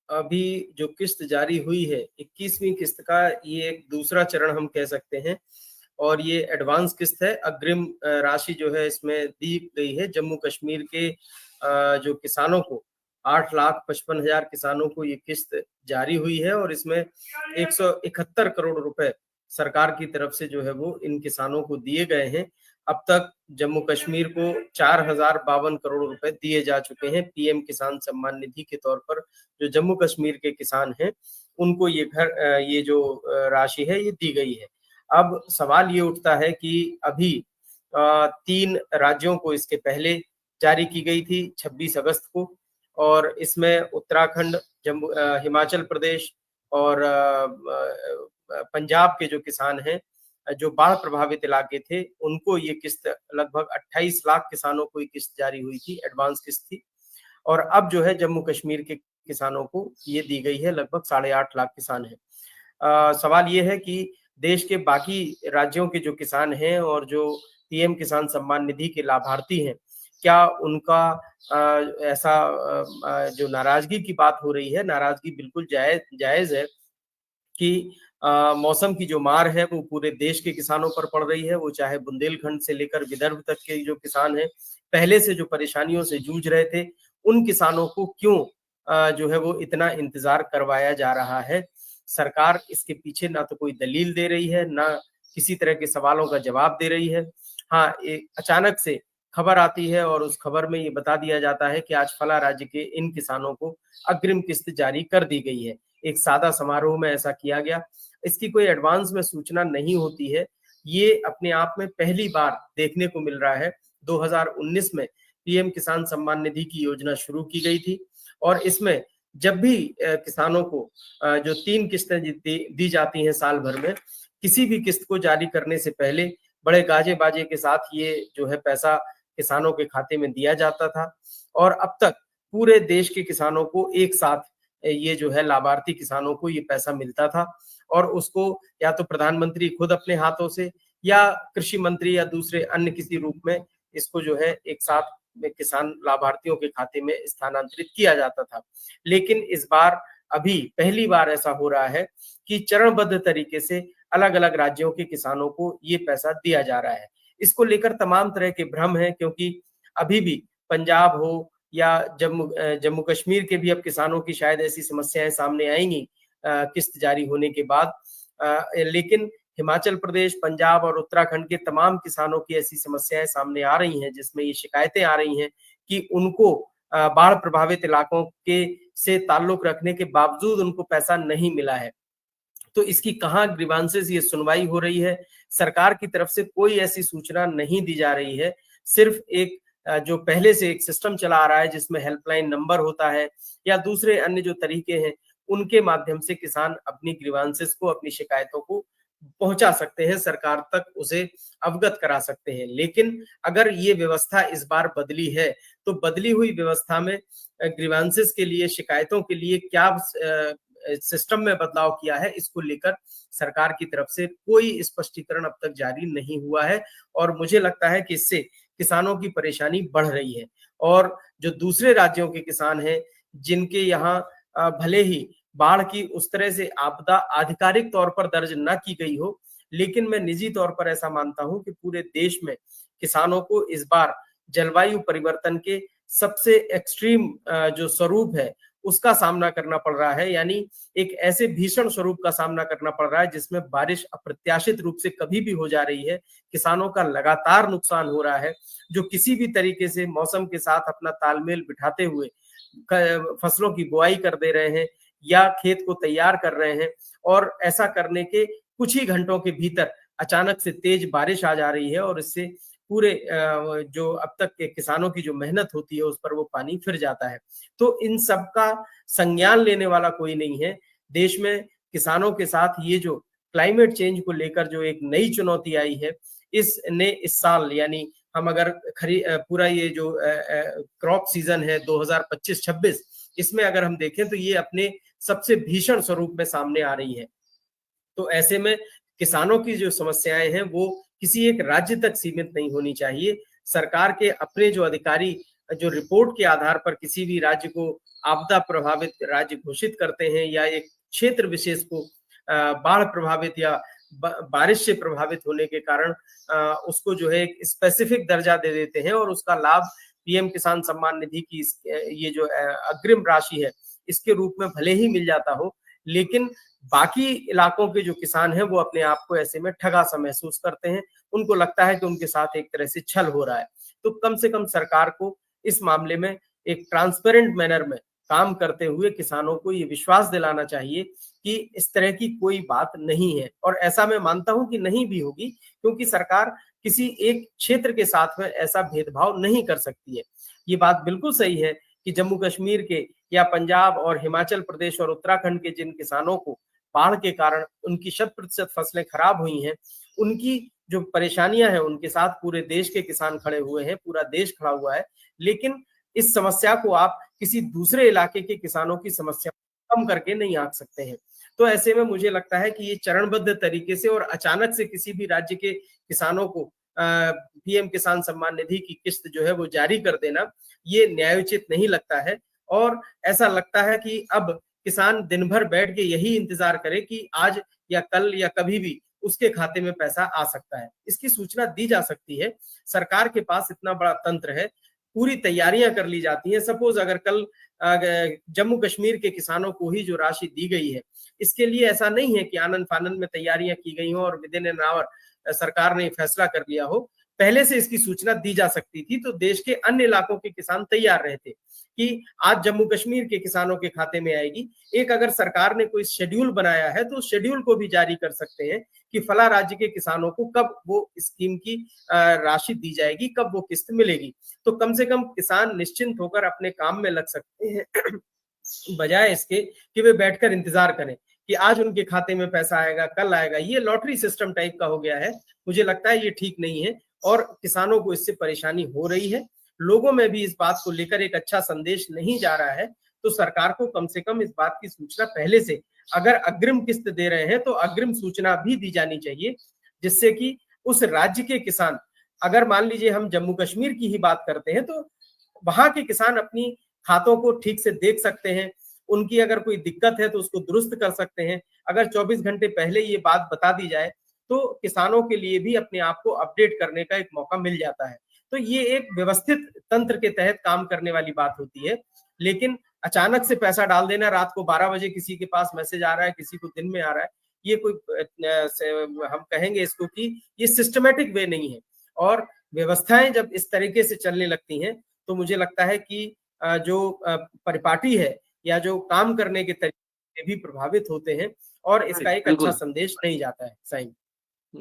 अभी जो किस्त जारी हुई है 21वीं किस्त का ये एक दूसरा चरण हम कह सकते हैं और ये एडवांस किस्त है। अग्रिम राशि जो है इसमें दी गई है जम्मू कश्मीर के जो किसानों को 8,55,000 किसानों को ये किस्त जारी हुई है और इसमें 171 करोड़ रुपए सरकार की तरफ से जो है वो इन किसानों को दिए गए हैं। अब तक जम्मू कश्मीर को 4,052 करोड़ रुपए दिए जा चुके हैं पीएम किसान सम्मान निधि के तौर पर। जो जम्मू कश्मीर के किसान हैं उनको ये जो राशि है ये दी गई है। अब सवाल ये उठता है कि अभी 3 राज्यों को इसके पहले जारी की गई थी 26 अगस्त को और इसमें उत्तराखंड, हिमाचल प्रदेश और पंजाब के जो किसान हैं जो बाढ़ प्रभावित इलाके थे उनको ये किस्त लगभग 28 लाख किसानों को ये किस्त जारी हुई थी, एडवांस किस्त थी। और अब जो है जम्मू कश्मीर के किसानों को ये दी गई है, लगभग 8.5 लाख किसान हैं। सवाल ये है कि देश के बाकी राज्यों के जो किसान हैं और जो पीएम किसान सम्मान निधि के लाभार्थी हैं, क्या उनका ऐसा जो नाराजगी की बात हो रही है, नाराजगी बिल्कुल जायज है कि मौसम की जो मार है वो पूरे देश के किसानों पर पड़ रही है। वो चाहे बुंदेलखंड से लेकर विदर्भ तक के जो किसान हैं, पहले से जो परेशानियों से जूझ रहे थे, उन किसानों को क्यों जो है वो इतना इंतजार करवाया जा रहा है। सरकार इसके पीछे ना तो कोई दलील दे रही है, ना किसी तरह के सवालों का जवाब दे रही है। हाँ, एक अचानक से खबर आती है और उस खबर में ये बता दिया जाता है कि आज फला राज्य के इन किसानों को अग्रिम किस्त जारी कर दी गई है। एक सादा समारोह में ऐसा किया गया। इसकी कोई एडवांस में सूचना नहीं होती है। ये अपने आप में पहली बार देखने को मिल रहा है। 2019 में पीएम किसान सम्मान निधि की योजना शुरू की गई थी और इसमें जब भी किसानों को जो 3 किस्तें दी जाती हैं साल भर में, किसी भी किस्त को जारी करने से पहले बड़े गाजे बाजे के साथ ये जो है पैसा किसानों के खाते में दिया जाता था और अब तक पूरे देश के किसानों को एक साथ ये जो है लाभार्थी किसानों को ये पैसा मिलता था और उसको या तो प्रधानमंत्री खुद अपने हाथों से या कृषि मंत्री या दूसरे अन्य किसी रूप में इसको जो है एक साथ में किसान लाभार्थियों के खाते में स्थानांतरित किया जाता था। लेकिन इस बार अभी पहली बार ऐसा हो रहा है कि चरणबद्ध तरीके से अलग अलग राज्यों के किसानों को ये पैसा दिया जा रहा है। इसको लेकर तमाम तरह के भ्रम है क्योंकि अभी भी पंजाब हो या जम्मू कश्मीर के भी अब किसानों की शायद ऐसी समस्याएं सामने आएंगी किस्त जारी होने के बाद, लेकिन हिमाचल प्रदेश, पंजाब और उत्तराखंड के तमाम किसानों की ऐसी समस्याएं सामने आ रही हैं जिसमें ये शिकायतें आ रही हैं कि उनको बाढ़ प्रभावित इलाकों के से ताल्लुक रखने के बावजूद उनको पैसा नहीं मिला है। तो इसकी कहाँ ग्रीवांसेस ये सुनवाई हो रही है? सरकार की तरफ से कोई ऐसी सूचना नहीं दी जा रही है। सिर्फ एक जो पहले से एक सिस्टम चला आ रहा है जिसमें हेल्पलाइन नंबर होता है या दूसरे अन्य जो तरीके हैं उनके माध्यम से किसान अपनी ग्रीवांसेस को, अपनी शिकायतों को पहुंचा सकते हैं, सरकार तक उसे अवगत करा सकते हैं। लेकिन अगर ये व्यवस्था इस बार बदली है तो बदली हुई व्यवस्था में ग्रीवांसेस के लिए, शिकायतों के लिए क्या सिस्टम में बदलाव किया है, इसको लेकर सरकार की तरफ से कोई स्पष्टीकरण अब तक जारी नहीं हुआ है और मुझे लगता है कि इससे किसानों की परेशानी बढ़ रही है। और जो दूसरे राज्यों के किसान हैं जिनके यहाँ भले ही बाढ़ की उस तरह से आपदा आधिकारिक तौर पर दर्ज न की गई हो, लेकिन मैं निजी तौर पर ऐसा मानता हूं कि पूरे देश में किसानों को इस बार जलवायु परिवर्तन के सबसे एक्सट्रीम जो स्वरूप है उसका सामना करना पड़ रहा है। यानी एक ऐसे भीषण स्वरूप का सामना करना पड़ रहा है जिसमें बारिश अप्रत्याशित रूप से कभी भी हो जा रही है, किसानों का लगातार नुकसान हो रहा है, जो किसी भी तरीके से मौसम के साथ अपना तालमेल बिठाते हुए फसलों की बुआई कर दे रहे हैं या खेत को तैयार कर रहे हैं और ऐसा करने के कुछ ही घंटों के भीतर अचानक से तेज बारिश आ जा रही है और इससे पूरे जो अब तक के किसानों की जो मेहनत होती है उस पर वो पानी फिर जाता है। तो इन सब का संज्ञान लेने वाला कोई नहीं है। देश में किसानों के साथ ये जो क्लाइमेट चेंज को लेकर जो एक नई चुनौती आई है, इसने इस साल यानी हम अगर पूरा ये जो क्रॉप सीजन है 2025-26 इसमें अगर हम देखें तो ये अपने सबसे भीषण स्वरूप में सामने आ रही है। तो ऐसे में किसानों की जो समस्याएं हैं वो किसी एक राज्य तक सीमित नहीं होनी चाहिए। सरकार के अपने जो अधिकारी जो रिपोर्ट के आधार पर किसी भी राज्य को आपदा प्रभावित राज्य घोषित करते हैं या एक क्षेत्र विशेष को बाढ़ प्रभावित या बारिश से प्रभावित होने के कारण उसको जो है एक स्पेसिफिक दर्जा दे देते हैं और उसका लाभ पीएम किसान सम्मान निधि की ये जो अग्रिम राशि है इसके रूप में भले ही मिल जाता हो, लेकिन बाकी इलाकों के जो किसान हैं वो अपने आप को ऐसे में ठगा सा महसूस करते हैं। उनको लगता है कि उनके साथ एक तरह से छल हो रहा है। तो कम से कम सरकार को इस मामले में एक ट्रांसपेरेंट मैनर में काम करते हुए किसानों को ये विश्वास दिलाना चाहिए कि इस तरह की कोई बात नहीं है, और ऐसा मैं मानता हूं कि नहीं भी होगी, क्योंकि सरकार किसी एक क्षेत्र के साथ में ऐसा भेदभाव नहीं कर सकती है। ये बात बिल्कुल सही है कि जम्मू कश्मीर के या पंजाब और हिमाचल प्रदेश और उत्तराखंड के जिन किसानों को बाढ़ के कारण उनकी 100% फसलें खराब हुई हैं, उनकी जो परेशानियां हैं उनके साथ पूरे देश के किसान खड़े हुए हैं, पूरा देश खड़ा हुआ है। लेकिन इस समस्या को आप किसी दूसरे इलाके के किसानों की समस्या कम करके नहीं आंक सकते हैं। तो ऐसे में मुझे लगता है कि ये चरणबद्ध तरीके से और अचानक से किसी भी राज्य के किसानों को पीएम किसान सम्मान निधि की किस्त जो है वो जारी कर देना, ये न्यायोचित नहीं लगता है। और ऐसा लगता है कि अब किसान दिन भर बैठ के यही इंतजार करे कि आज या कल या कभी भी उसके खाते में पैसा आ सकता है। इसकी सूचना दी जा सकती है। सरकार के पास इतना बड़ा तंत्र है, पूरी तैयारियां कर ली जाती हैं। सपोज अगर कल जम्मू कश्मीर के किसानों को ही जो राशि दी गई है, इसके लिए ऐसा नहीं है कि आनन फानन में तैयारियां की गई हो और विदिन एन आवर सरकार ने फैसला कर लिया हो। पहले से इसकी सूचना दी जा सकती थी, तो देश के अन्य इलाकों के किसान तैयार रहते कि आज जम्मू कश्मीर के किसानों के खाते में आएगी। एक अगर सरकार ने कोई शेड्यूल बनाया है तो शेड्यूल को भी जारी कर सकते हैं कि फला राज्य के किसानों को कब वो स्कीम की राशि दी जाएगी, कब वो किस्त मिलेगी। तो कम से कम किसान निश्चिंत होकर अपने काम में लग सकते हैं बजाय इसके कि वे बैठकर इंतजार करें कि आज उनके खाते में पैसा आएगा, कल आएगा। ये लॉटरी सिस्टम टाइप का हो गया है। मुझे लगता है ये ठीक नहीं है और किसानों को इससे परेशानी हो रही है। लोगों में भी इस बात को लेकर एक अच्छा संदेश नहीं जा रहा है। तो सरकार को कम से कम इस बात की सूचना पहले से, अगर अग्रिम किस्त दे रहे हैं तो अग्रिम सूचना भी दी जानी चाहिए, जिससे कि उस राज्य के किसान, अगर मान लीजिए हम जम्मू कश्मीर की ही बात करते हैं, तो वहां के किसान अपनी खातों को ठीक से देख सकते हैं। उनकी अगर कोई दिक्कत है तो उसको दुरुस्त कर सकते हैं। अगर 24 घंटे पहले ये बात बता दी जाए तो किसानों के लिए भी अपने आप को अपडेट करने का एक मौका मिल जाता है। तो ये एक व्यवस्थित तंत्र के तहत काम करने वाली बात होती है। लेकिन अचानक से पैसा डाल देना, रात को 12 बजे किसी के पास मैसेज आ रहा है, किसी को दिन में आ रहा है, ये कोई हम कहेंगे इसको कि ये सिस्टमेटिक वे नहीं है। और व्यवस्थाएं जब इस तरीके से चलने लगती हैं तो मुझे लगता है कि जो परिपाटी है या जो काम करने के तरीके भी प्रभावित होते हैं और इसका एक अच्छा बिल्कुल। संदेश नहीं जाता है। सही।